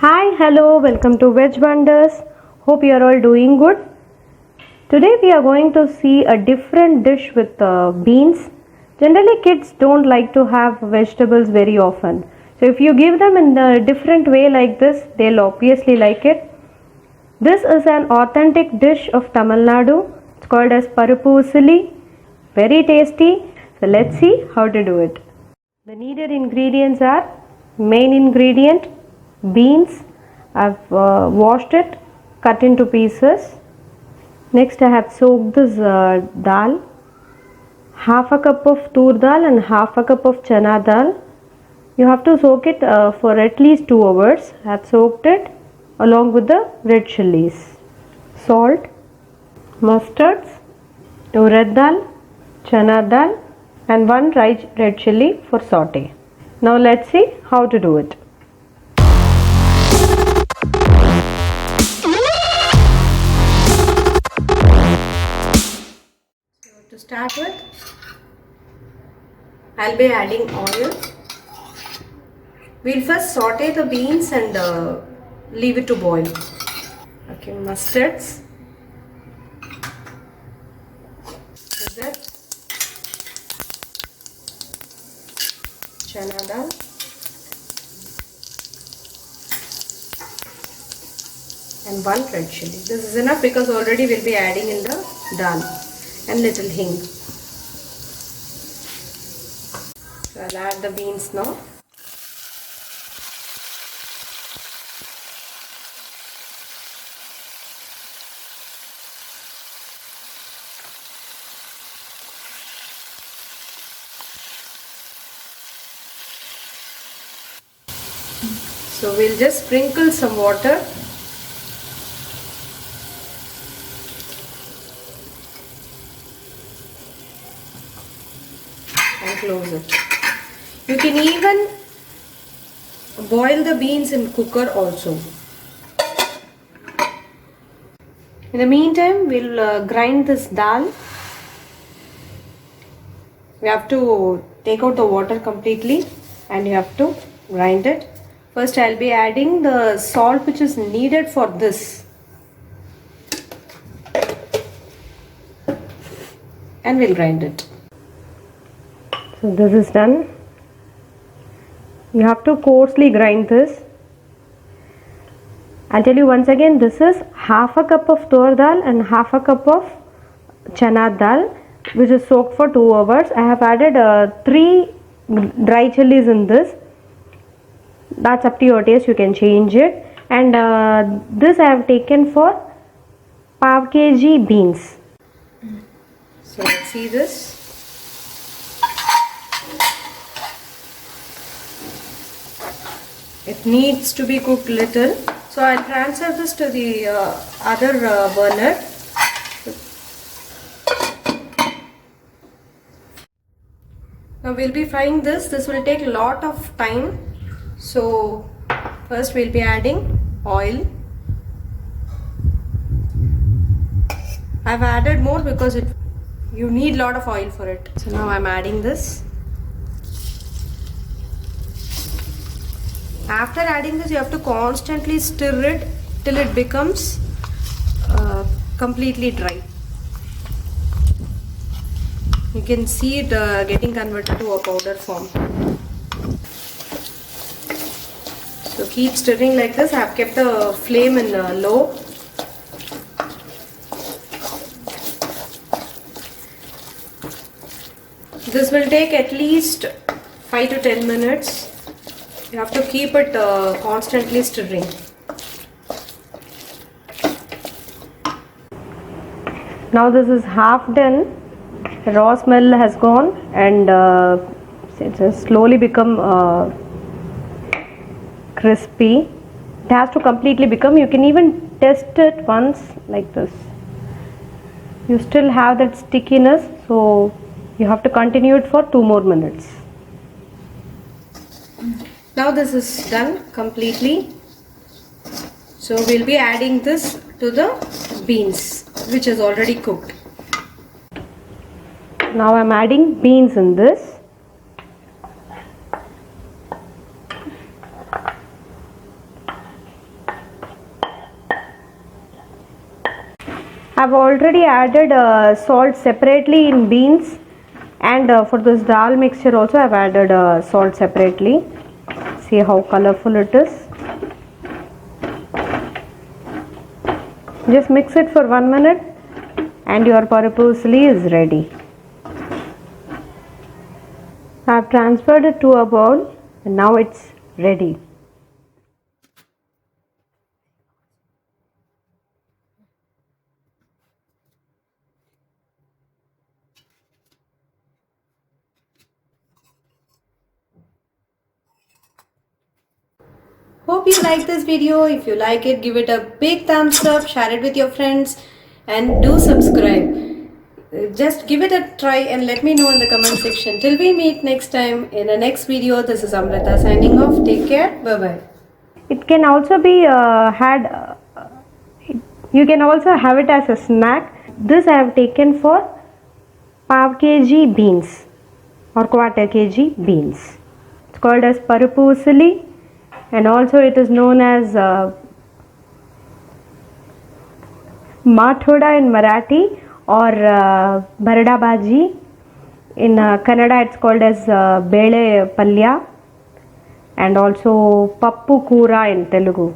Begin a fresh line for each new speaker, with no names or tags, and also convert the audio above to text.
Hi, hello, welcome to Veg Wonders. Hope you are all doing good. Today we are going to see a different dish with beans. Generally kids don't like to have vegetables very often. So if you give them in a different way like this, they'll obviously like it. This is an authentic dish of Tamil Nadu. It's called as Paruppu Usili. Very tasty. So let's see how to do it. The needed ingredients are main ingredient beans. I've washed it, cut into pieces. Next I have soaked this dal. Half a cup of tur dal and half a cup of chana dal. You have to soak it for at least 2 hours. I have soaked it along with the red chilies. Salt, mustards, 2 red dal, chana dal and 1 red chili for saute. Now let's see how to do it. To start with, I'll be adding oil. We'll first saute the beans and leave it to boil. Okay, mustards, chana dal, and 1 red chili. This is enough because already we'll be adding in the dal. And little hing. So I'll add the beans now. So we'll just sprinkle some water. And close it. You can even boil the beans in cooker also. In the meantime, we'll grind this dal. We have to take out the water completely and you have to grind it. First I'll be adding the salt which is needed for this. And we'll grind it. So this is done. You have to coarsely grind this. I'll tell you once again, this is half a cup of tur dal and half a cup of chana dal which is soaked for 2 hours. I have added 3 dry chilies in this. That's up to your taste, you can change it. And this I have taken for 1/2 kg beans. So let's see this. It needs to be cooked little, so I'll transfer this to the other burner. Now we'll be frying this. This will take a lot of time. So first we'll be adding oil. I've added more because you need a lot of oil for it. So now I'm adding this. After adding this, you have to constantly stir it till it becomes completely dry. You can see it getting converted to a powder form. So keep stirring like this. I have kept the flame in low. This will take at least 5 to 10 minutes. You have to keep it constantly stirring. Now this is half done. The raw smell has gone and it has slowly become crispy. It has to completely become. You can even test it once like this. You still have that stickiness, so you have to continue it for 2 more minutes. Now this is done completely. So we'll be adding this to the beans which is already cooked. Now I'm adding beans in this. I've already added salt separately in beans, and for this dal mixture also I've added salt separately. See how colorful it is. Just mix it for 1 minute and your Paruppu Usili is ready. I've transferred it to a bowl and now it's ready.
Hope you like this video. If you like it, give it a big thumbs up, share it with your friends, and do subscribe. Just give it a try and let me know in the comment section. Till we meet next time in the next video, this is Amrita signing off. Take care. Bye bye.
It can also be you can also have it as a snack. This I have taken for ½ kg beans or ¼ kg beans. It's called as Paruppu Usili, and also it is known as Maatoda in Marathi, or bhaaji. In Kannada it's called as Bhele palya, and also Pappu koora in Telugu.